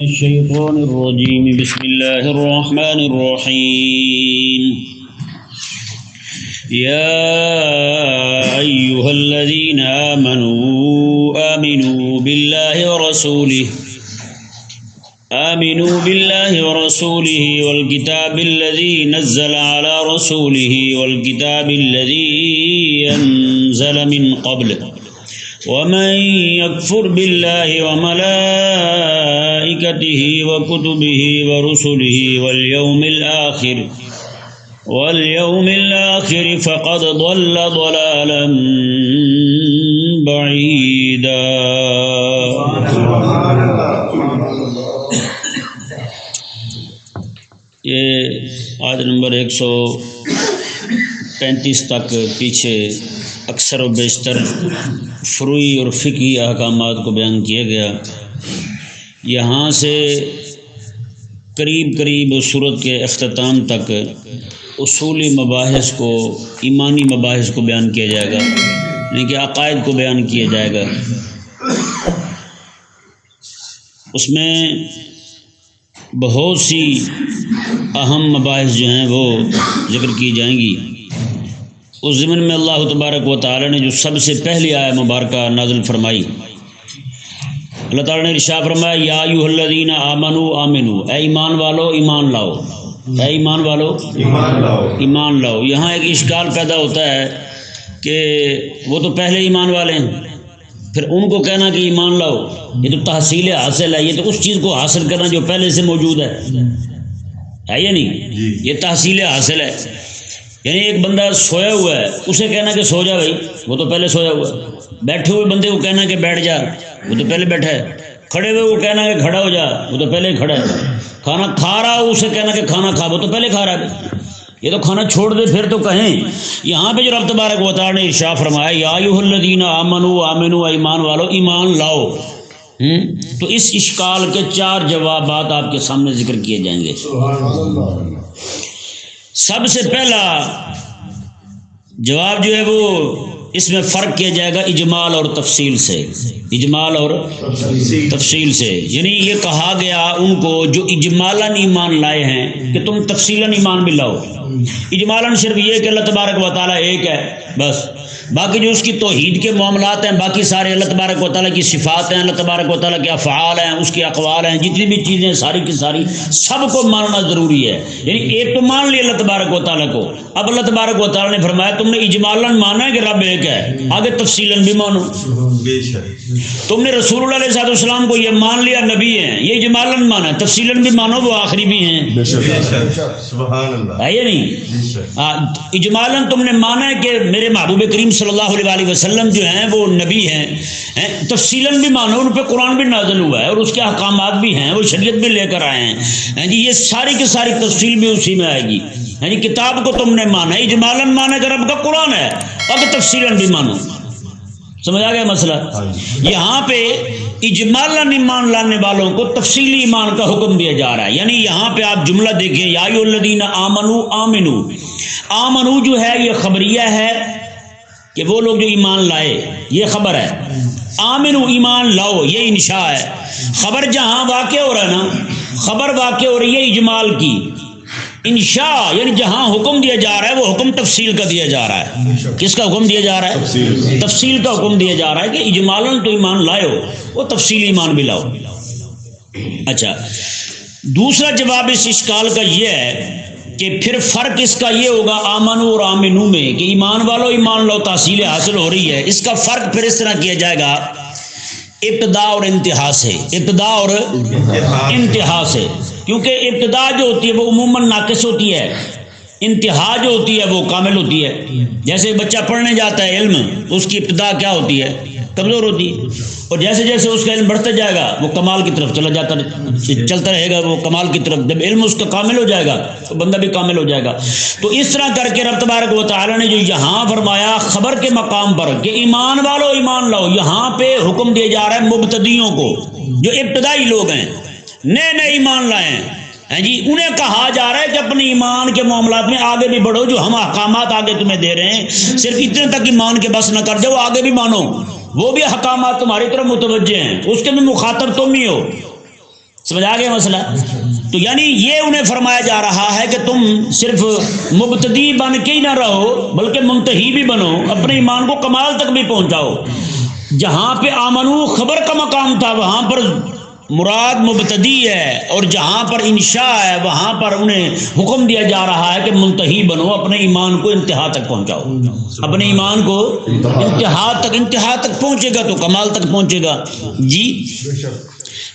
الشيطان الرجيم بسم الله الرحمن الرحيم يا أيها الذين آمنوا بالله ورسوله والكتاب الذي نزل على رسوله والكتاب الذي أنزل من قبل ومن يكفر بالله وملائكته وكتبه ورسله واليوم الآخر فقد ضل ضلالا بعيدا. یہ آیت نمبر 135 تک پیچھے اکثر و بیشتر فروعی اور فقہی احکامات کو بیان کیا گیا. یہاں سے قریب سورت کے اختتام تک اصولی مباحث کو، ایمانی مباحث کو بیان کیا جائے گا، یعنی کہ عقائد کو بیان کیا جائے گا. اس میں بہت سی اہم مباحث جو ہیں وہ ذکر کی جائیں گی. اس ضمن میں اللہ تبارک و تعالی نے جو سب سے پہلی آیت مبارکہ نازل فرمائی، اللہ تعالی نے ارشاد فرمایا یا ایھا الذین آمنوا اے ایمان والو ایمان لاؤ، اے ایمان والو ایمان لاؤ. یہاں ایک اشکال پیدا ہوتا ہے کہ وہ تو پہلے ایمان والے ہیں، پھر ان کو کہنا کہ ایمان لاؤ، یہ تو تحصیل حاصل ہے، یہ تو اس چیز کو حاصل کرنا جو پہلے سے موجود ہے یا نہیں؟ یہ تحصیل حاصل ہے. یعنی ایک بندہ سویا ہوا ہے، اسے کہنا کہ سو جا بھائی، وہ تو پہلے سویا ہوا ہے. بیٹھے ہوئے بندے کو کہنا کہ بیٹھ جا، وہ تو پہلے بیٹھا ہے. کھڑے ہوئے کو کہنا کہ کھڑا ہو جا، وہ تو پہلے کھڑا ہے. کھانا کھا رہا ہو اسے کہنا کہ کھانا کھا، وہ تو پہلے کھا رہا ہے. یہ تو کھانا چھوڑ دے پھر تو کہیں. یہاں پہ جو رب تبارک و تعالی نے ارشاد فرمایا یا ایھا الذین آمنوا ایمان والو ایمان لاؤ، تو اس اشکال کے 4 جوابات آپ کے سامنے ذکر کیے جائیں گے. سب سے پہلا جواب جو ہے وہ اس میں فرق کیا جائے گا اجمال اور تفصیل سے. اجمال اور تفصیل سے، یعنی یہ کہا گیا ان کو جو اجمالاً ایمان لائے ہیں کہ تم تفصیلاً ایمان بھی لاؤ. اجمالاً صرف یہ کہ اللہ تبارک و تعالیٰ ایک ہے بس، باقی جو اس کی توحید کے معاملات ہیں، باقی سارے اللہ تبارک و تعالیٰ کی صفات ہیں، اللہ تبارک و تعالیٰ کے افعال ہیں، اس کے اقوال ہیں، جتنی بھی چیزیں ساری کی ساری سب کو ماننا ضروری ہے. یعنی ایک تو مان لیا اللہ تبارک و تعالیٰ کو. اب اللہ تبارک و تعالیٰ نے فرمایا تم نے اجمالاً مانا ہے کہ رب ایک ہے، آگے تفصیلاً بھی مانو. تم نے رسول اللہ علیہ السلام کو یہ مان لیا نبی ہیں، یہ اجمالاً مانا ہے، تفصیلاً بھی مانو وہ آخری بھی ہیں. ہے یا نہیں؟ اجمالاً تم نے مانا ہے کہ میرے محبوب کریم صلی اللہ علیہ وسلم جو ہیں وہ نبی ہیں. تفصیلاً بھی مانو، ان پہ قرآن بھی نازل ہوا ہے اور اس کے احکامات بھی ہیں، وہ شریعت بھی لے کر آئے ہیں. یہ ساری کی ساری تفصیل بھی اسی میں آئے گی. یعنی کتاب کو تم نے مانا، اجمالاً مانا کہ رب کا قرآن ہے، اب تفصیلاً بھی مانو. سمجھ آ گیا مسئلہ؟ یہاں پہ اجمالاً ایمان لانے والوں کو تفصیلی ایمان کا حکم دیا جا رہا ہے. یعنی یہاں پہ آپ جملہ دیکھیں یا ایھا الذین آمنو جو ہے یہ خبریہ ہے کہ وہ لوگ جو ایمان لائے، یہ خبر ہے. آمنو ایمان لاؤ یہ انشاء ہے. خبر جہاں واقع ہو رہا ہے نا، خبر واقع ہو رہی ہے اجمال کی. انشاء یعنی جہاں حکم دیا جا رہا ہے وہ حکم تفصیل کا دیا جا رہا ہے. کس کا حکم دیا جا رہا ہے؟ تفصیل کا حکم دیا جا رہا ہے کہ اجمالاً تو ایمان لائے ہو، وہ تفصیلی ایمان بھی لاؤ. اچھا، دوسرا جواب اس اشکال کا یہ ہے کہ پھر فرق اس کا یہ ہوگا آمنو اور آمنو میں کہ ایمان والو ایمان لو تحصیل حاصل ہو رہی ہے. اس کا فرق پھر اس طرح کیا جائے گا ابتدا اور انتہا سے. ابتدا اور انتہا سے، کیونکہ ابتدا جو ہوتی ہے وہ عموماً ناقص ہوتی ہے، انتہا جو ہوتی ہے وہ کامل ہوتی ہے. جیسے بچہ پڑھنے جاتا ہے علم، اس کی ابتدا کیا ہوتی ہے؟ کمزور ہوتی ہے، اور جیسے جیسے اس کا علم بڑھتا جائے گا وہ کمال کی طرف چلتا رہے گا، وہ کمال کی طرف. جب علم اس کا کامل ہو جائے گا تو بندہ بھی کامل ہو جائے گا. تو اس طرح کر کے رب تبارک و تعالی نے جو یہاں فرمایا خبر کے مقام پر کہ ایمان والو ایمان لاؤ، یہاں پہ حکم دیا جا رہا ہے مبتدیوں کو، جو ابتدائی لوگ ہیں، نئے ایمان لائے ہیں. جی انہیں کہا جا رہا ہے کہ اپنے ایمان کے معاملات میں آگے بھی بڑھو. جو ہم احکامات آگے تمہیں دے رہے ہیں صرف اتنے تک ایمان کے بس نہ کر جاؤ، آگے بھی مانو. وہ بھی احکامات تمہاری طرف متوجہ ہیں، اس کے بھی مخاطب تم ہی ہو. سمجھ آ گیا مسئلہ؟ تو یعنی یہ انہیں فرمایا جا رہا ہے کہ تم صرف مبتدی بن کے ہی نہ رہو بلکہ منتہی بھی بنو، اپنے ایمان کو کمال تک بھی پہنچاؤ۔ جہاں پہ آمنو خبر کا مقام تھا وہاں پر مراد مبتدی ہے، اور جہاں پر انشاء ہے وہاں پر انہیں حکم دیا جا رہا ہے کہ منتہی بنو، اپنے ایمان کو انتہا تک پہنچاؤ، اپنے ایمان کو انتہا تک پہنچے گا تو کمال تک پہنچے گا۔ جی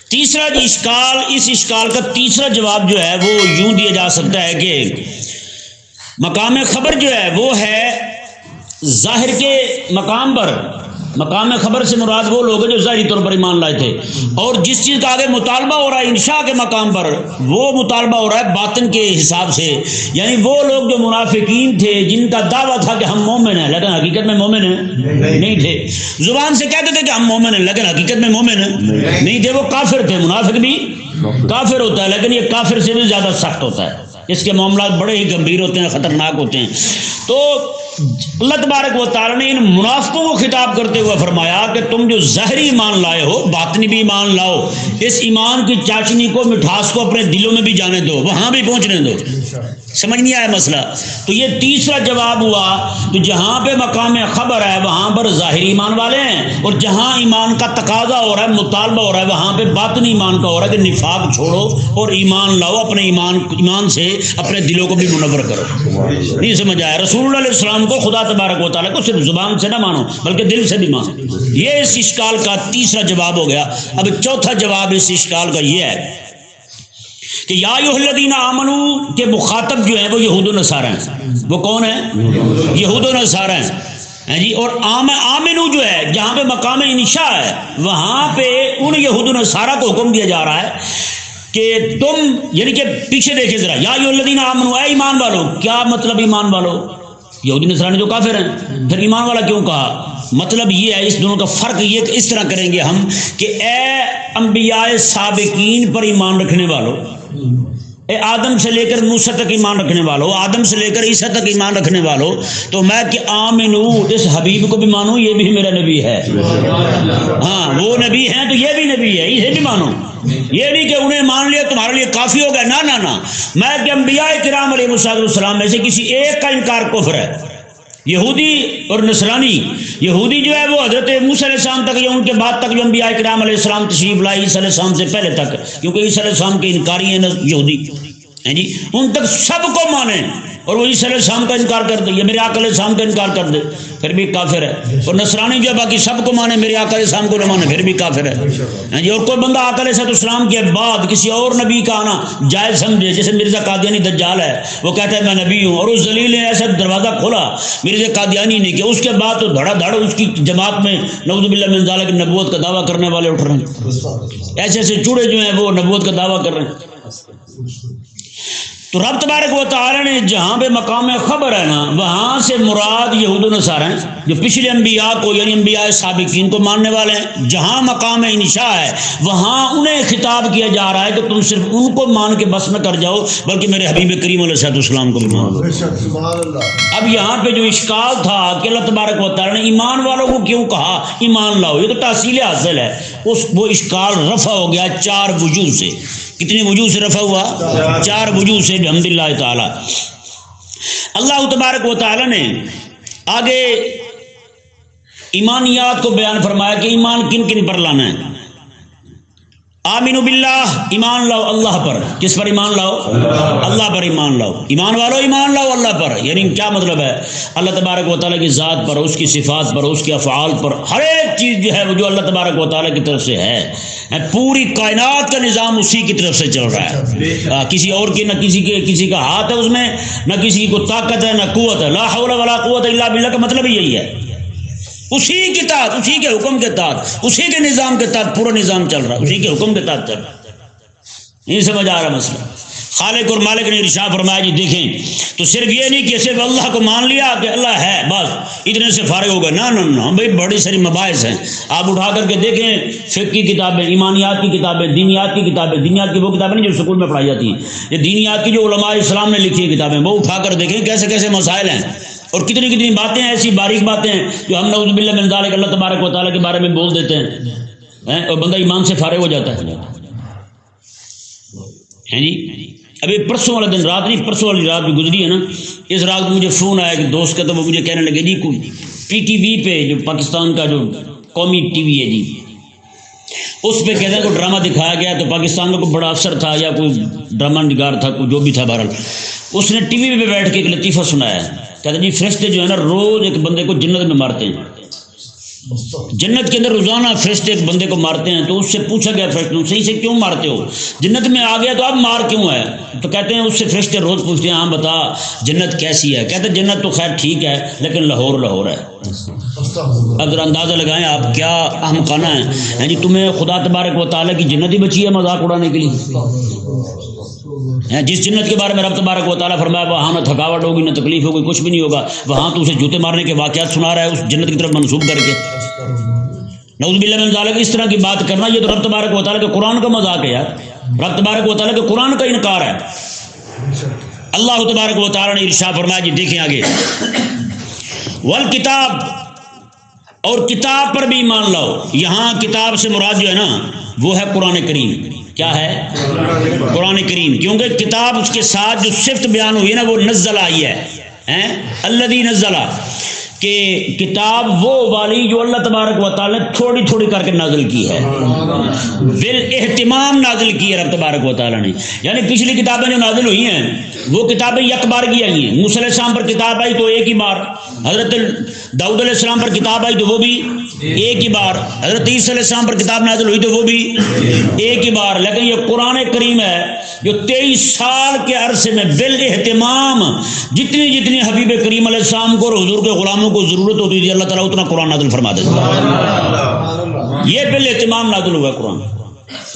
تیسرا جی اشکال، اس اشکال کا تیسرا جواب جو ہے وہ یوں دیا جا سکتا ہے کہ مقام خبر جو ہے وہ ہے ظاہر کے مقام پر، مقام خبر سے مراد وہ لوگ ہیں جو ظاہری طور پر ایمان لائے تھے، اور جس چیز کا آگے مطالبہ ہو رہا ہے انشاء کے مقام پر وہ مطالبہ ہو رہا ہے باطن کے حساب سے، یعنی وہ لوگ جو منافقین تھے جن کا دعویٰ تھا کہ ہم مومن ہیں لیکن حقیقت میں مومن ہیں نہیں تھے، زبان سے کہتے تھے کہ ہم مومن ہیں لیکن حقیقت میں مومن نہیں تھے، وہ کافر تھے۔ منافق بھی کافر ہوتا ہے لیکن یہ کافر سے بھی زیادہ سخت ہوتا ہے، اس کے معاملات بڑے ہی گمبھیر ہوتے ہیں، خطرناک ہوتے ہیں۔ تو اللہ تبارک و تعالیٰ نے ان منافقوں کو خطاب کرتے ہوئے فرمایا کہ تم جو ظاہری ایمان لائے ہو باطنی بھی ایمان لاؤ، اس ایمان کی چاشنی کو، مٹھاس کو اپنے دلوں میں بھی جانے دو، وہاں بھی پہنچنے دو۔ سمجھ نہیں آیا مسئلہ؟ تو یہ تیسرا جواب ہوا کہ جہاں پہ مقام خبر ہے وہاں پر ظاہری ایمان والے ہیں، اور جہاں ایمان کا تقاضا ہو رہا ہے، مطالبہ ہو رہا ہے، وہاں پہ باطنی ایمان کا ہو رہا ہے کہ نفاق چھوڑو اور ایمان لاؤ، اپنے ایمان سے اپنے دلوں کو بھی منور کرو۔ نہیں سمجھ آیا؟ رسول اللہ علیہ السلام کو، خدا تبارک و تعالیٰ کو صرف زبان سے نہ مانو بلکہ دل سے بھی مانو۔ یہ اس اشکال کا تیسرا جواب ہو گیا۔ اب چوتھا جواب اس اشکال کا یہ ہے کہ یا ایھا الذین آمنو کے مخاطب جو ہیں وہ یہود و نصارہ ہیں۔ وہ کون ہیں؟ یہود و نصارہ ہیں جی۔ اور آمنو جو ہے جہاں پہ مقام انشاء ہے وہاں پہ ان یہود و نصارہ کو حکم دیا جا رہا ہے کہ تم، یعنی کہ پیچھے دیکھیں ذرا، یا ایھا الذین آمنو، اے ایمان والو۔ کیا مطلب ایمان والو؟ یہودی نصرانی جو کافر ہیں، پھر ایمان والا کیوں کہا؟ مطلب یہ ہے، اس دونوں کا فرق یہ کہ اس طرح کریں گے ہم کہ اے انبیاء سابقین پر ایمان رکھنے والو، اے آدم سے لے کر موسیٰ تک ایمان رکھنے والو، آدم سے لے کر عیسیٰ تک ایمان رکھنے والو، تو میں کہ آمنو، اس حبیب کو بھی مانو، یہ بھی میرا نبی ہے۔ ہاں وہ نبی ہیں تو یہ بھی نبی ہے، اسے بھی مانو۔ یہ نہیں کہ انہیں مان لیا تمہارے لیے کافی ہو گیا، نہ میں کہ انبیاء کرام علیہ السلام میں سے کسی ایک کا انکار کفر ہے۔ یہودی اور نصرانی، یہودی جو ہے وہ حضرت موسیٰ علیہ السلام تک یا ان کے بعد تک جو انبیاء کرام علیہ السلام تشریف لائے، عیسیٰ علیہ السلام سے پہلے تک، کیونکہ عیسیٰ علیہ السلام کے انکاری ہیں یہودی ہیں جی، ان تک سب کو مانیں، اور وہ عیسیٰ علیہ السلام کا انکار کر دے یا میرے آقا علیہ السلام کا انکار کر دے پھر بھی کافر ہے۔ اور نصرانی جو ہے باقی سب کو مانے، میرے آقا علیہ السلام کو نہ مانے پھر بھی کافر ہے جی۔ اور کوئی بندہ آقا علیہ السلام کے بعد کسی اور نبی کا آنا جائز سمجھے، جیسے مرزا قادیانی دجال ہے، وہ کہتا ہے میں نبی ہوں، اور اس ذلیل نے ایسا دروازہ کھولا مرزا قادیانی نے کہ اس کے بعد تو دھڑا دھڑ اس کی جماعت میں نعوذ باللہ من ذالک نبوت کا دعویٰ کرنے والے اٹھ رہے ہیں، ایسے ایسے چوڑے جو ہیں وہ نبوت کا دعویٰ کر رہے ہیں۔ تو رب تبارک و تعالی نے جہاں پہ مقام خبر ہے نا وہاں سے مراد یہود و نصارہ ہیں جو پچھلے انبیاء کو یعنی انبیاء سابقین کو ماننے والے ہیں۔ جہاں مقام انشاء ہے وہاں انہیں خطاب کیا جا رہا ہے کہ تم صرف ان کو مان کے بس نہ کر جاؤ بلکہ میرے حبیب کریم علیہ السلام کو بھی مانو۔ اب یہاں پہ جو اشکال تھا کہ اللہ تبارک و تعالی نے ایمان والوں کو کیوں کہا ایمان لاؤ، یہ تو تحصیل حاصل ہے، وہ اشکال رفع ہو گیا 4 وجوہ سے۔ کتنی وجوہ سے رفع ہوا؟ 4 وجوہ سے بحمداللہ تعالی۔ اللہ تبارک و تعالی نے آگے ایمانیات کو بیان فرمایا کہ ایمان کن کن پر لانا ہے۔ آمینو باللہ، ایمان لاؤ اللہ پر۔ کس پر ایمان لاؤ؟ اللہ پر ایمان لاؤ۔ ایمان والو ایمان لاؤ اللہ پر، یعنی کیا مطلب ہے؟ اللہ تبارک و تعالیٰ کی ذات پر، اس کی صفات پر، اس کے افعال پر، ہر ایک چیز جو ہے وہ جو اللہ تبارک و تعالیٰ کی طرف سے ہے، پوری کائنات کا نظام اسی کی طرف سے چل رہا ہے، کسی اور کی نہ کسی کا ہاتھ ہے اس میں، نہ کسی کو طاقت ہے نہ قوت ہے۔ لا حول ولا قوت الا باللہ کا مطلب یہی ہے، اسی کے تحت، اسی کے حکم کے تحت، اسی کے نظام کے تحت پورا نظام چل رہا ہے، اسی کے حکم کے تحت چل رہا ہے۔ نہیں سمجھ آ رہا مسئلہ؟ خالق اور مالک نے ارشاد فرمایا جی دیکھیں، تو صرف یہ نہیں کہ صرف اللہ کو مان لیا کہ اللہ ہے بس اتنے سے فارغ ہو گئے، نہ بھائی بڑی ساری مباحث ہیں، آپ اٹھا کر کے دیکھیں فقہ کی کتابیں، ایمانیات کی کتابیں، دینیات کی کتابیں، دینیات کی وہ کتابیں نہیں جو سکول میں پڑھائی جاتی ہیں، یہ دینیات کی جو علماء اسلام نے لکھی ہے کتابیں، وہ اٹھا کر دیکھیں کیسے کیسے مسائل ہیں اور کتنی کتنی باتیں ہیں، ایسی باریک باتیں ہیں جو ہم نعوذ باللہ من ذالک اللہ تبارک و تعالیٰ کے بارے میں بول دیتے ہیں اور بندہ ایمان سے فارغ ہو جاتا ہے۔ ہیں جی ابھی پرسوں والا دن رات نہیں، پرسوں والی رات بھی گزری ہے نا، اس رات کو مجھے فون آیا کہ دوست کا، تو وہ مجھے کہنے لگے جی پی ٹی وی پہ جو پاکستان کا جو قومی ٹی وی ہے جی، اس پہ کہتے ہیں کوئی ڈرامہ دکھایا گیا، تو پاکستان کا کوئی بڑا افسر تھا یا کوئی ڈرامہ نگار تھا، کوئی جو بھی تھا، بہرحال اس نے ٹی وی پہ بیٹھ کے ایک لطیفہ سنایا، کہتے ہیں جی فرشتے جو ہے نا روز ایک بندے کو جنت میں مارتے ہیں، جنت کے اندر روزانہ فرشتے ایک بندے کو مارتے ہیں۔ تو اس سے پوچھا گیا فرشتوں صحیح سے کیوں مارتے ہو، جنت میں آ گیا تو اب مار کیوں ہے؟ تو کہتے ہیں اس سے فرشتے روز پوچھتے ہیں ہاں بتا جنت کیسی ہے، کہتے ہیں جنت تو خیر ٹھیک ہے لیکن لاہور لاہور ہے۔ اگر اندازہ لگائیں آپ کیا احمقانہ ہیں جی، تمہیں خدا تبارک و تعالیٰ کی جنت ہی بچی ہے مذاق اڑانے کے لیے؟ جس جنت کے بارے میں رب تبارک و تعالیٰ فرمایا وہاں نہ تھکاوٹ ہوگی نہ تکلیف ہوگی کچھ بھی نہیں ہوگا، وہاں تو اسے جوتے مارنے کے واقعات سنا رہا ہے اس جنت کی طرف منسوب کر کے۔ نعوذ باللہ من ذالک، اس طرح کی بات کرنا یہ تو رب تبارک و تعالیٰ کے قرآن کا مذاق ہے یار، رب تبارک و تعالیٰ کے قرآن کا انکار ہے۔ اللہ تبارک و تعالیٰ نے ارشاد فرمایا جی دیکھیں آگے، والکتاب، اور کتاب پر بھی ایمان لاؤ۔ یہاں کتاب سے مراد جو ہے نا وہ ہے قرآن کریم۔ کیا ہے؟ قرآن کریم، کیونکہ کتاب اس کے ساتھ جو صفت بیان ہوئی ہے نا وہ نزل آئی ہے، الذی نزل، کہ کتاب وہ والی جو اللہ تبارک و تعالی نے تھوڑی تھوڑی کر کے نازل کی ہے، بالاہتمام نازل کی ہے رب تبارک و تعالی نے۔ یعنی پچھلی کتابیں جو نازل ہوئی ہیں وہ کتابیں یک بار کی آئی ہیں۔ موسیٰ علیہ السلام پر کتاب آئی تو ایک ہی بار، حضرت داؤد علیہ السلام پر کتاب آئی تو وہ بھی ایک ہی بار، حضرت عیسیٰ علیہ السلام پر کتاب نازل ہوئی تو وہ بھی ایک ہی بار۔ لیکن یہ قرآن کریم ہے جو 23 سال کے عرصے میں بالاہتمام جتنی جتنی حبیب کریم علیہ السلام کو اور حضور کے غلاموں کو ضرورت ہوتی تھی اللہ تعالیٰ اتنا قرآن نازل فرما دیتا ہے۔ یہ بالاہتمام نازل ہوا قرآن،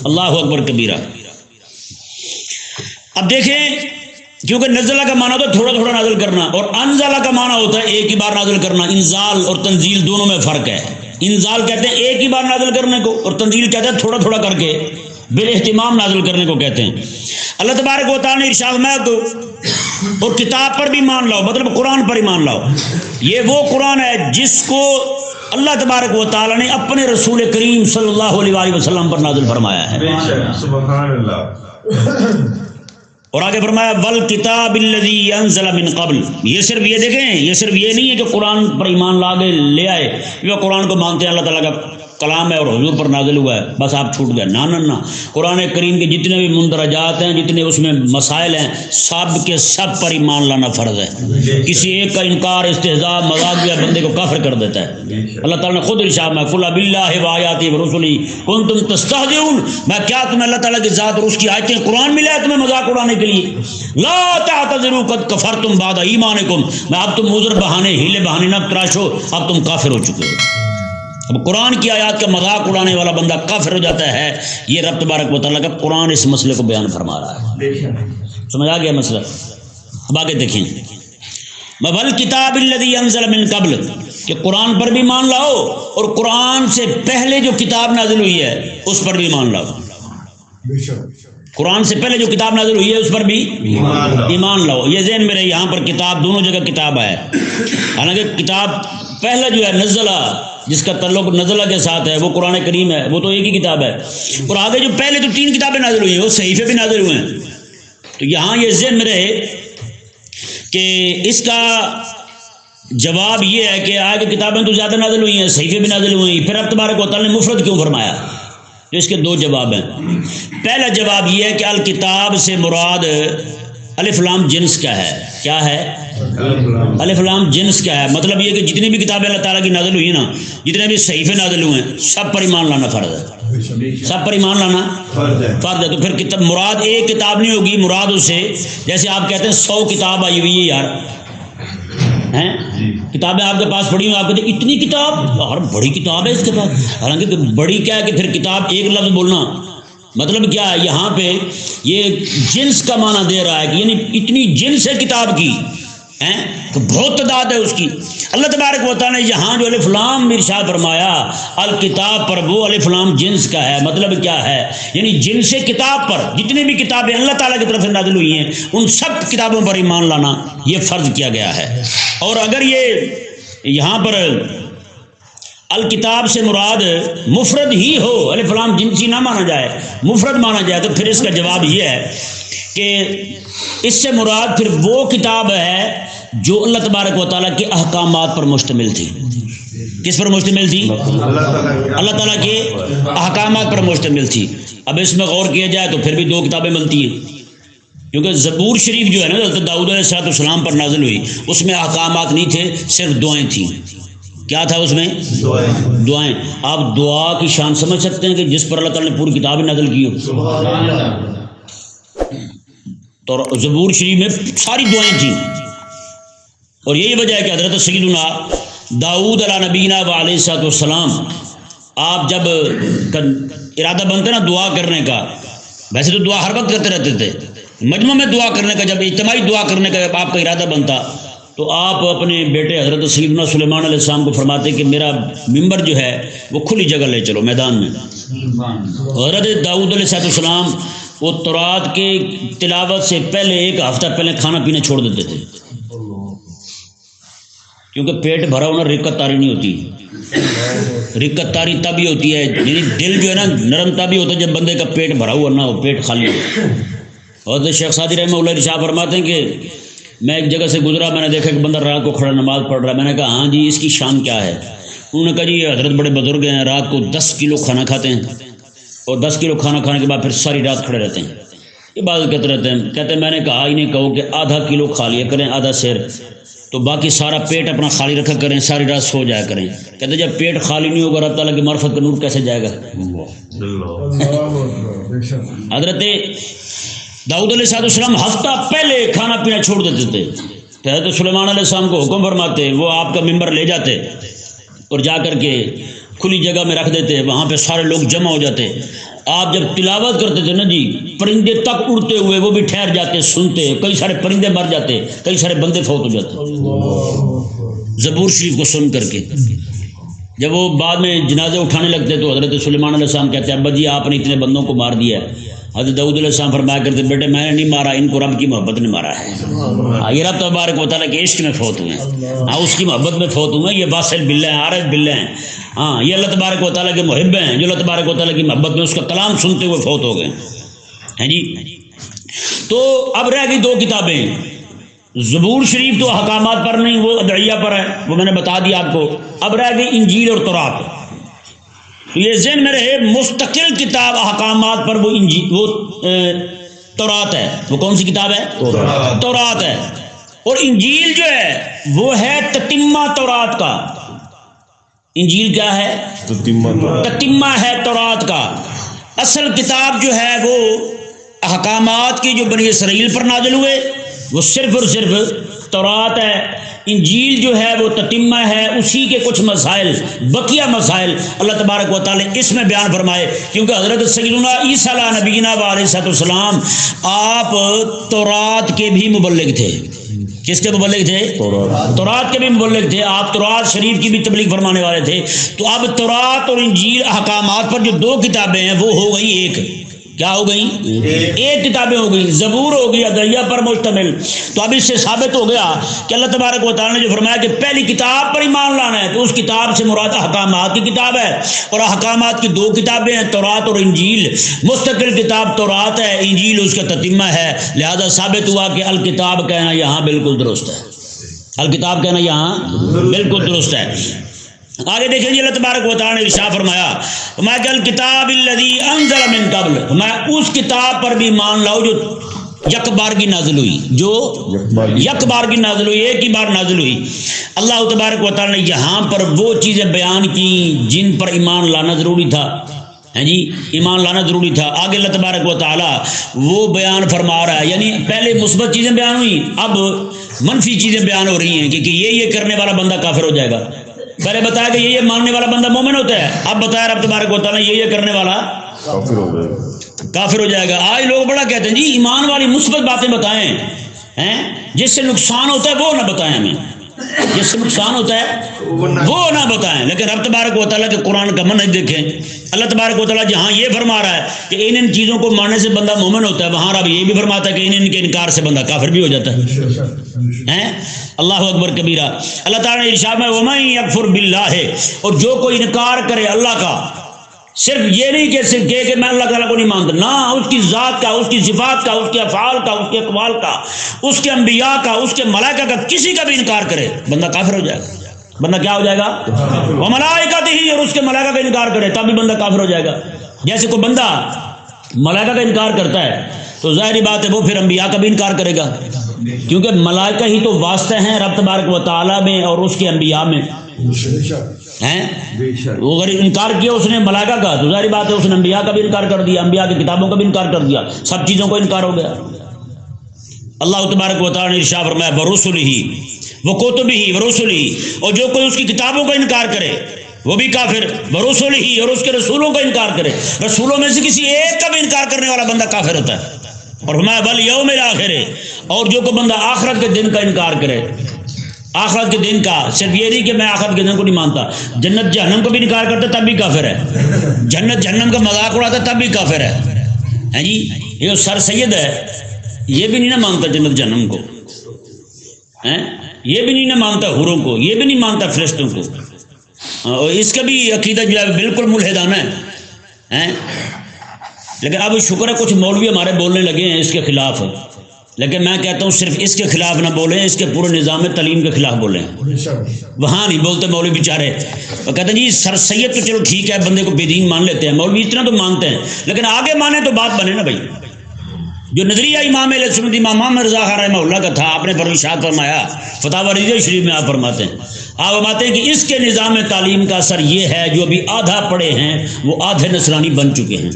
اللہ اکبر کبیرہ۔ اب دیکھیں، کیونکہ نزلہ کا معنی ہوتا ہے تھوڑا تھوڑا نازل کرنا، اور انزلہ کا معنی ہوتا ہے ایک ہی بار نازل کرنا۔ انزال اور تنزیل دونوں میں فرق ہے۔ انزال کہتے ہیں ایک ہی بار نازل کرنے کو، اور تنزیل کہتے ہیں تھوڑا تھوڑا کر کے بالاہتمام نازل کرنے کو کہتے ہیں۔ اللہ تبارک و تعالیٰ نے ارشاد فرمایا تو اور کتاب پر بھی مان لاؤ، مطلب قرآن پر ہی مان لاؤ۔ یہ وہ قرآن ہے جس کو اللہ تبارک و تعالیٰ نے اپنے رسول کریم صلی اللہ علیہ وسلم پر نازل فرمایا ہے۔ سبحان اللہ۔ اور آگے فرمایا والکتاب الذی انزل من قبل۔ یہ صرف یہ دیکھیں، یہ صرف یہ نہیں ہے کہ قرآن پر ایمان لا کے لے آئے، یہ قرآن کو مانتے ہیں اللہ تعالیٰ کا کلام ہے اور حضور پر نازل ہوا ہے بس آپ چھوٹ گئے، نہ قرآن کریم کے جتنے بھی مندرجات ہیں، جتنے اس میں مسائل ہیں، سب کے سب پر ایمان لانا فرض ہے۔ کسی ایک کا انکار، استہزاء، مذاق یا بندے کو کافر کر دیتا ہے۔ اللہ تعالیٰ نے خود ارشاد میں قل باللہ و آیاتہ و رسلہ کنتم تستہزئون، میں کیا تمہیں اللہ تعالیٰ کی ذات اور اس کی آیتیں قرآن ملا ہے تمہیں مذاق اڑانے کے لیے؟ لا تعتذروا قد کفرتم بعد ایمانکم، میں اب تم عذر بہانے ہیلے بہانے نہ تراشو، اب تم کافر ہو چکے ہو۔ اب قرآن کی آیات کا مذاق اڑانے والا بندہ کافر ہو جاتا ہے۔ یہ رب تبارک و تعالیٰ کا قرآن اس مسئلے کو بیان فرما رہا ہے۔ سمجھ آ گیا مسئلہ؟ اب آگے دیکھیں، والکتاب الذی انزل من قبل، کہ قرآن پر بھی مان لاؤ اور قرآن سے پہلے جو کتاب نازل ہوئی ہے اس پر بھی مان لاؤ۔ قرآن سے پہلے جو کتاب نازل ہوئی ہے اس پر بھی ایمان لاؤ۔ یہ ذہن میں رہے، یہاں پر کتاب دونوں جگہ کتاب ہے، حالانکہ کتاب پہلا جو ہے نزلہ، جس کا تعلق نزلہ کے ساتھ ہے، وہ قرآن کریم ہے، وہ تو ایک ہی کتاب ہے۔ اور آگے جو پہلے جو 3 کتابیں نازل ہوئی ہیں وہ صحیفے بھی نازل ہوئے ہیں۔ تو یہاں یہ ذہن میں رہے کہ اس کا جواب یہ ہے کہ آگے کتابیں تو زیادہ نازل ہوئی ہیں، صحیفے بھی نازل ہوئے ہیں، پھر اب تبارک و تعالیٰ نے مفرد کیوں فرمایا؟ تو اس کے 2 جواب ہیں۔ پہلا جواب یہ ہے کہ الکتاب سے مراد الف لام جنس کا ہے۔ کیا ہے؟ الف لام جنس کیا ہے؟ مطلب یہ کہ جتنی بھی کتابیں اللہ تعالیٰ کی نازل ہوئی ہیں نا، جتنے بھی صحیفے نازل ہوئے ہیں، سب پر ایمان لانا فرض ہے، سب پر ایمان لانا فرض ہے۔ تو پھر کتاب مراد ایک کتاب نہیں ہوگی، مراد اس سے جیسے آپ کہتے ہیں 100 کتاب آئی ہوئی ہے یار، ہیں کتابیں آپ کے پاس پڑھی ہوئی، آپ کہتے ہیں اتنی کتاب، اور بڑی کتاب ہے اس کے پاس، حالانکہ بڑی کیا ہے کہ پھر کتاب ایک لفظ بولنا مطلب کیا ہے؟ یہاں پہ یہ جنس کا معنی دے رہا ہے کہ یعنی اتنی جنس ہے کتاب کی، تو بہت تعداد ہے اس کی۔ اللہ تبارک و تعالیٰ نے یہاں جو الف لام ارشاد فرمایا الکتاب پر، وہ الف لام جنس کا ہے۔ مطلب کیا ہے؟ یعنی جنس کتاب پر جتنی بھی کتابیں اللہ تعالیٰ کی طرف سے نازل ہوئی ہیں ان سب کتابوں پر ایمان لانا یہ فرض کیا گیا ہے۔ اور اگر یہ یہاں پر الکتاب سے مراد مفرد ہی ہو، الف لام جنسی نہ مانا جائے، مفرد مانا جائے، تو پھر اس کا جواب یہ ہے کہ اس سے مراد پھر وہ کتاب ہے جو اللہ تبارک و تعالیٰ کے احکامات پر مشتمل تھی. کس پر مشتمل تھی؟ اللہ تعالیٰ کے احکامات پر مشتمل تھی. اب اس میں غور کیا جائے تو پھر بھی 2 کتابیں بنتی ہیں، کیونکہ زبور شریف جو ہے نا حضرت داؤد علیہ السلام پر نازل ہوئی، اس میں احکامات نہیں تھے، صرف دعائیں تھیں. کیا تھا اس میں؟ دعائیں. آپ دعا کی شان سمجھ سکتے ہیں کہ جس پر اللہ تعالیٰ نے پوری کتاب نازل کی ہو. تو زبور شریف میں ساری دعائیں تھیں، اور یہی وجہ ہے کہ حضرت سیدنا داؤد علیہ نبینا علیہ السلام، آپ جب ارادہ بنتے نا دعا کرنے کا، ویسے تو دعا ہر وقت کرتے رہتے تھے، مجمع میں دعا کرنے کا، جب اجتماعی دعا کرنے کا جب آپ کا ارادہ بنتا تو آپ اپنے بیٹے حضرت سیدنا سلیمان علیہ السلام کو فرماتے کہ میرا ممبر جو ہے وہ کھلی جگہ لے چلو میدان میں. حضرت داؤد علیہ السلام وہ تورات کے تلاوت سے پہلے 1 ہفتہ پہلے کھانا پینا چھوڑ دیتے تھے، کیونکہ پیٹ بھرا ہونا رقت طاری نہیں ہوتی. رقت طاری تب ہی ہوتی ہے، یعنی دل جو ہے نا نرم تب ہی ہوتا ہے جب بندے کا پیٹ بھرا ہوا نہ ہو، پیٹ خالی ہو. اور شیخ سعدی رحمہ اللہ ارشاد فرماتے ہیں کہ میں ایک جگہ سے گزرا، میں نے دیکھا کہ بندہ رات کو کھڑا نماز پڑھ رہا ہے. میں نے کہا ہاں جی اس کی شان کیا ہے؟ انہوں نے کہا جی یہ حضرت بڑے بزرگ ہیں، رات کو 10 کلو کھانا کھاتے ہیں، اور 10 کلو کھانا کھانے کے بعد پھر ساری رات کھڑے رہتے ہیں، عبادت کرتے رہتے ہیں. کہتے ہیں میں نے کہا انہیں کہو کہ آدھا کلو کھا لیا کریں، آدھا سیر، تو باقی سارا پیٹ اپنا خالی رکھا کریں، ساری رات سو جایا کریں. کہتے جب پیٹ خالی نہیں ہوگا رب تعالیٰ کی معرفت کا نور کیسے جائے گا؟ حضرت داؤد علیہ السلام ہفتہ پہلے کھانا پینا چھوڑ دیتے تھے. حضرت سلیمان علیہ السلام کو حکم فرماتے، وہ آپ کا ممبر لے جاتے اور جا کر کے کھلی جگہ میں رکھ دیتے، وہاں پہ سارے لوگ جمع ہو جاتے. آپ جب تلاوت کرتے تھے نا جی، پرندے تک اڑتے ہوئے وہ بھی ٹھہر جاتے سنتے، کئی سارے پرندے مر جاتے، کئی سارے بندے فوت ہو جاتے زبور شریف کو سن کر کے. جب وہ بعد میں جنازے اٹھانے لگتے تو حضرت سلیمان علیہ السلام کہتے ہیں ابا جی آپ نے اتنے بندوں کو مار دیا ہے. حضرت داؤد علیہ السلام فرمایا کرتے بیٹے میں نے نہیں مارا، ان کو رب کی محبت نے مارا ہے. یہ رب تبارک و تعالیٰ کے عشق میں فوت ہوئے ہیں، ہاں اس کی محبت میں فوت ہوئے ہیں. یہ واصل باللہ ہیں، عارف باللہ ہیں، ہاں یہ اللہ تبارک و تعالیٰ کے محب ہیں، جو اللہ تبارک و تعالیٰ کی محبت میں اس کا کلام سنتے ہوئے فوت ہو گئے ہیں جی. تو اب رہ گئی 2 کتابیں. زبور شریف تو احکامات پر نہیں، وہ ادعیہ پر ہے، وہ میں نے بتا دیا آپ کو. اب رہ گئی انجیل اور تورات. یہ ذہن میں رہے مستقل کتاب احکامات پر وہ انجیل، وہ تورات ہے. وہ کون سی کتاب ہے؟ تورات ہے. اور انجیل جو ہے وہ ہے تتمہ تورات کا. انجیل کیا ہے؟ تتمہ ہے تورات کا. اصل کتاب جو ہے وہ احکامات کی جو بنی اسرائیل پر نازل ہوئے وہ صرف اور صرف تورات ہے. انجیل جو ہے وہ تتمہ ہے، اسی کے کچھ مسائل، بقیہ مسائل اللہ تبارک و تعالی اس میں بیان فرمائے. کیونکہ حضرت سیدنا عیسیٰ علیہ نبینا علیہ السلام آپ تورات کے بھی مبلغ تھے. کس کے مبلغ تھے؟ تورات کے بھی مبلغ تھے. آپ تورات شریف کی بھی تبلیغ فرمانے والے تھے. تو اب تورات اور انجیل احکامات پر جو 2 کتابیں ہیں وہ ہو گئی ایک. کیا ہو گئی؟ ایک کتابیں ہو گئی. زبور ہو گئی ادعیہ پر مشتمل. تو اب اس سے ثابت ہو گیا کہ اللہ تبارک و تعالیٰ نے جو فرمایا کہ پہلی کتاب پر ایمان لانا ہے تو اس کتاب سے مراد احکامات کی کتاب ہے. اور احکامات کی 2 کتابیں ہیں، تورات اور انجیل. مستقل کتاب تورات ہے، انجیل اس کا تتمہ ہے. لہذا ثابت ہوا کہ الکتاب کہنا یہاں بالکل درست ہے. الکتاب کہنا یہاں بالکل درست ہے. آگے دیکھیں جی اللہ تبارک و تعالیٰ نے ارشاد فرمایا کہ الکتاب الذی انزل من قبل، میں اس کتاب پر بھی مان لاؤ جو یک بار کی نازل ہوئی، جو یک بار کی نازل ہوئی، ایک ہی بار نازل ہوئی. اللہ تبارک و تعالیٰ نے یہاں پر وہ چیزیں بیان کی جن پر ایمان لانا ضروری تھا. ہیں جی ایمان لانا ضروری تھا. آگے اللہ تبارک و تعالیٰ وہ بیان فرما رہا ہے، یعنی پہلے مثبت چیزیں بیان ہوئی، اب منفی چیزیں بیان ہو رہی ہیں کہ یہ کرنے والا بندہ کافر ہو جائے گا. پہلے بتایا کہ یہ ماننے والا بندہ مومن ہوتا ہے، اب بتایا رب تبارک و تعالیٰ یہ کرنے والا کافر ہو جائے گا. آج لوگ بڑا کہتے ہیں جی ایمان والی مثبت باتیں بتائیں، جس سے نقصان ہوتا ہے وہ نہ بتائیں ہمیں، جس سے نقصان ہوتا ہے وہ نہ بتائیں. لیکن رب تبارک و تعالیٰ کے قرآن کا منہج دیکھیں. اللہ تبارک و تعالیٰ جہاں یہ فرما رہا ہے کہ ان چیزوں کو ماننے سے بندہ مومن ہوتا ہے، وہاں رب یہ بھی فرماتا ہے کہ ان کے انکار سے بندہ کافر بھی ہو جاتا ہے. اللہ اکبر کبیرہ. اللہ تعالیٰ نے ارشاد میں وَمَن یکفر باللہ، اور جو کوئی انکار کرے اللہ کا، صرف یہ نہیں کہ صرف کہ میں اللہ تعالیٰ کو نہیں مانتا، نہ، اس کی ذات کا، اس کی صفات کا، اس کے افعال کا، اس کے اقوال کا، اس کے انبیاء کا، اس کے ملائکہ کا، کسی کا بھی انکار کرے بندہ کافر ہو جائے گا۔ بندہ کیا ہو جائے گا؟ وہ ملائکہ ہی، اور اس کے ملائکہ کا انکار کرے تب بھی بندہ کافر ہو جائے گا۔ جیسے کوئی بندہ ملائکہ کا انکار کرتا ہے تو ظاہری بات ہے وہ پھر انبیاء کا بھی انکار کرے گا، کیونکہ ملائکہ ہی تو واسطے ہیں رب تبارک و تعالیٰ میں اور اس کے انبیاء میں ہیں۔ وہ اگر انکار کیا اس نے ملائکہ کا تو ظاہری بات ہے اس نے انبیاء کا بھی انکار کر دیا، انبیاء کی کتابوں کا بھی انکار کر دیا، سب چیزوں کو انکار ہو گیا۔ اللہ تبارک و تعالیٰ نے ارشاد فرمایا ورسلہ وکتبہ ورسلہ، اور جو کوئی اس کی کتابوں کا انکار کرے وہ بھی کافر، ورسلہ، اور اس کے رسولوں کا انکار کرے، رسولوں میں سے کسی ایک کا بھی انکار کرنے والا بندہ کافر ہوتا ہے۔ اور فرمایا والیوم الآخر، اور جو کوئی بندہ آخرت کے دن کا انکار کرے، آخرت کے دن کا، صرف یہ نہیں کہ میں آخرت کے دن کو نہیں مانتا، جنت جہنم کو بھی انکار کرتا تب بھی کافر ہے، جنت جہنم کا مذاق اڑاتا تب بھی کافر ہے جی۔ یہ جو سر سید ہے یہ بھی نہیں نہ مانتا جنت جہنم کو، یہ بھی نہیں نہ مانتا حوروں کو، یہ بھی نہیں مانتا فرشتوں کو، اور اس کا بھی عقیدہ جو ہے بالکل ملحدانہ ہے۔ لیکن اب شکر ہے کچھ مولوی ہمارے بولنے لگے ہیں اس کے خلاف، لیکن میں کہتا ہوں صرف اس کے خلاف نہ بولیں، اس کے پورے نظام تعلیم کے خلاف بولیں۔ وہاں نہیں بولتے مولوی بیچارے، وہ کہتے ہیں جی سر سید تو چلو ٹھیک ہے، بندے کو بے دین مان لیتے ہیں، مولوی اتنا تو مانتے ہیں، لیکن آگے مانے تو بات بنے نا بھائی۔ جو نظریہ امام اہل سنت امام محمد رضا خان رحمہ اللہ کا تھا، آپ نے ارشاد فرمایا، فتاوی رضویہ شریف میں آپ فرماتے ہیں، آپ فرماتے ہیں کہ اس کے نظام تعلیم کا اثر یہ ہے جو ابھی آدھا پڑھے ہیں وہ آدھے نصرانی بن چکے ہیں،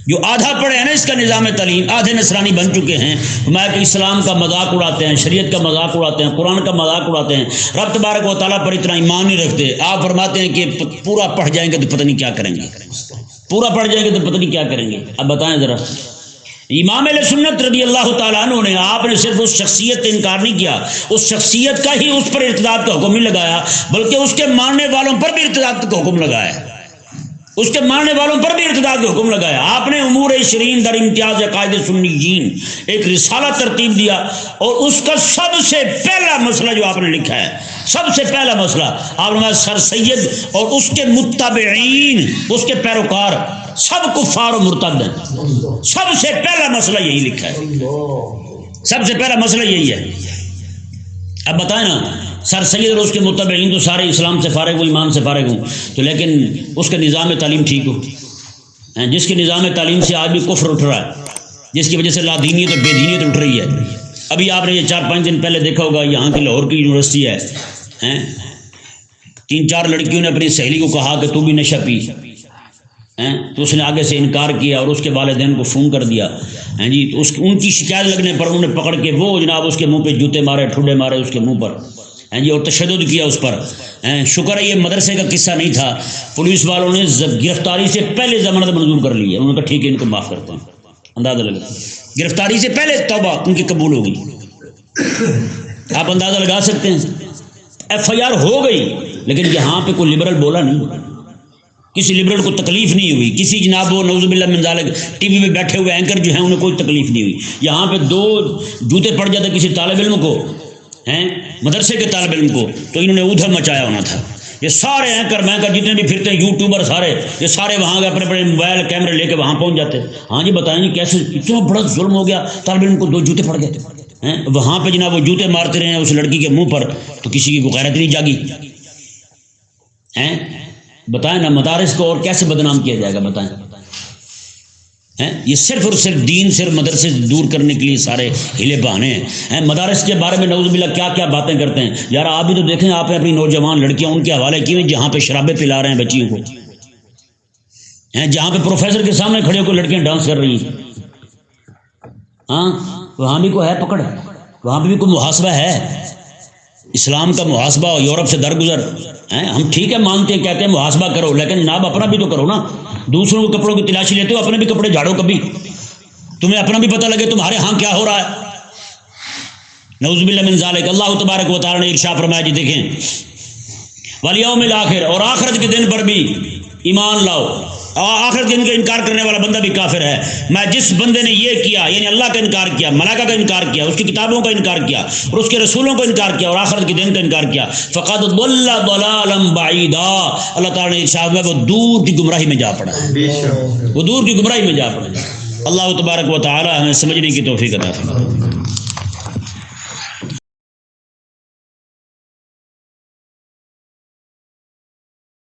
جو آدھا پڑھے ہیں نا اس کا نظام تعلیم، آدھے نصرانی بن چکے ہیں۔ فرمایا کہ اسلام کا مذاق اڑاتے ہیں، شریعت کا مذاق اڑاتے ہیں، قرآن کا مذاق اڑاتے ہیں، رب تبارک و تعالیٰ پر اتنا ایمان نہیں رکھتے۔ آپ فرماتے ہیں کہ پورا پڑھ جائیں گے تو پتہ نہیں کیا کریں گے، پورا پڑھ جائیں گے تو پتہ نہیں کیا کریں گے۔ اب بتائیں ذرا، امام اہل سنت رضی اللہ تعالیٰ عنہ نے، آپ نے صرف اس شخصیت کا انکار نہیں کیا، اس شخصیت کا ہی اس پر ارتداد کا حکم نہیں لگایا، بلکہ اس کے ماننے والوں پر بھی ارتداد کا حکم لگایا، اس کے ماننے والوں پر بھی ارتداد کا حکم لگایا۔ آپ نے امور شرین در امتیاز عقائد سنیین ایک رسالہ ترتیب دیا، اور اس کا سب سے پہلا مسئلہ جو آپ نے لکھا ہے، سب سے پہلا مسئلہ آپ نے سر سید اور اس کے متبعین، اس کے پیروکار سب کفار و مرتد ہیں، سب سے پہلا مسئلہ یہی لکھا ہے، سب سے پہلا مسئلہ یہی ہے۔ اب بتائیں نا، سر سید اور اس کے متبعین تو سارے اسلام سے فارغ ہوں، ایمان سے فارغ ہوں، تو لیکن اس کا نظام تعلیم ٹھیک ہو، جس کے نظام تعلیم سے آج بھی کفر اٹھ رہا ہے، جس کی وجہ سے لادینیت اور بے دینیت اٹھ رہی ہے۔ ابھی آپ نے یہ 4-5 دن پہلے دیکھا ہوگا، یہاں کی لاہور کی یونیورسٹی ہے، 3-4 لڑکیوں نے اپنی سہیلی کو کہا کہ تو بھی نشہ پی، تو اس نے آگے سے انکار کیا اور اس کے والدین کو فون کر دیا جی، تو ان کی شکایت لگنے پر انہوں نے پکڑ کے وہ جناب اس کے منہ پہ جوتے مارے، ٹھڈے مارے اس کے منہ پر جی، اور تشدد کیا اس پر۔ شکر ہے یہ مدرسے کا قصہ نہیں تھا، پولیس والوں نے گرفتاری سے پہلے ضمانت منظور کر لی ہے، انہوں نے کہا ٹھیک ہے ان کو معاف کرتے ہیں۔ اندازہ لگا، گرفتاری سے پہلے توبہ ان کی قبول ہو گئی۔ آپ اندازہ لگا سکتے ہیں، FIR ہو گئی، لیکن یہاں پہ کوئی لبرل بولا نہیں، کسی لبرل کو تکلیف نہیں ہوئی، کسی جناب وہ نعوذ باللہ من ذالک ٹی وی میں بیٹھے ہوئے اینکر جو ہیں انہیں کوئی تکلیف نہیں ہوئی۔ یہاں پہ 2 جوتے پڑ جاتے کسی طالب علم کو، مدرسے کے طالب علم کو، تو انہوں نے ادھر مچایا ہونا تھا۔ یہ سارے اینکر مینکر جتنے بھی پھرتے ہیں، یوٹیوبر سارے، یہ سارے وہاں گئے، اپنے اپنے موبائل کیمرے لے کے وہاں پہنچ جاتے۔ ہاں جی بتائیں جی کیسے اتنا بڑا ظلم ہو گیا، طالب علم کو 2 جوتے پڑ گئے، وہاں پہ جناب وہ جوتے مارتے رہے ہیں اس لڑکی کے منہ پر، تو کسی کی کوئی غیرت نہیں جاگی۔ بتائیں نا مدارس کو اور کیسے بدنام کیا جائے گا، بتائیں۔ یہ صرف اور صرف دین، صرف مدرسے سے دور کرنے کے لیے سارے ہیلے بہانے ہیں۔ مدارس کے بارے میں نعوذ باللہ کیا کیا باتیں کرتے ہیں یار، آپ بھی تو دیکھیں، آپ نے اپنی نوجوان لڑکیاں ان کے حوالے کی ہوئی جہاں پہ شرابیں پلا رہے ہیں بچیوں کو، جہاں پہ پروفیسر کے سامنے کھڑے ہو کے لڑکیاں ڈانس کر رہی ہیں۔ ہاں وہاں بھی کوئی ہے پکڑ، وہاں پہ بھی کوئی محاسبہ ہے، اسلام کا محاسبہ یورپ سے درگزر۔ ہم ٹھیک ہے مانتے ہیں، کہتے ہیں محاسبہ کرو، لیکن جناب اپنا بھی تو کرو نا، دوسروں کے کپڑوں کی تلاشی لیتے ہو، اپنے بھی کپڑے جھاڑو، کبھی تمہیں اپنا بھی پتہ لگے تمہارے ہاں کیا ہو رہا ہے۔ نعوذ باللہ من ذالک۔ اللہ تبارک و تعالی نے ارشاد فرمایا جی دیکھیں، والیوم الآخر، اور آخرت کے دن پر بھی ایمان لاؤ، آخرت کے دن کا انکار کرنے والا بندہ بھی کافر ہے. میں جس بندے نے یہ کیا یعنی اللہ کا انکار کیا، ملائکہ کا انکار کیا، اس کی کتابوں کا انکار کیا اور اس کے رسولوں کا انکار کیا اور آخرت کے دن کا انکار کیا، فقد ضل ضلالا بعیدا، اللہ تعالیٰ نے ارشاد میں وہ دور کی گمراہی میں جا پڑا ہے، وہ دور کی گمراہی میں جا پڑا ہے. اللہ تبارک و تعالی ہمیں سمجھنے کی توفیق عطا فرمائے.